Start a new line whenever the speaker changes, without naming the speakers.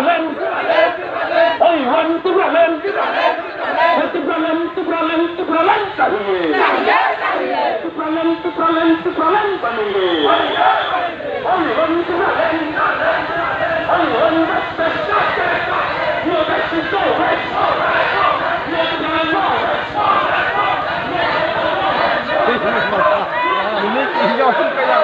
lên ôi hoan tức là lên tức là lên tức là lên tức là lên tức là lên tức là lên tức là lên tức là lên ôi hoan tức là lên ôi hoan
ini tinggal kayak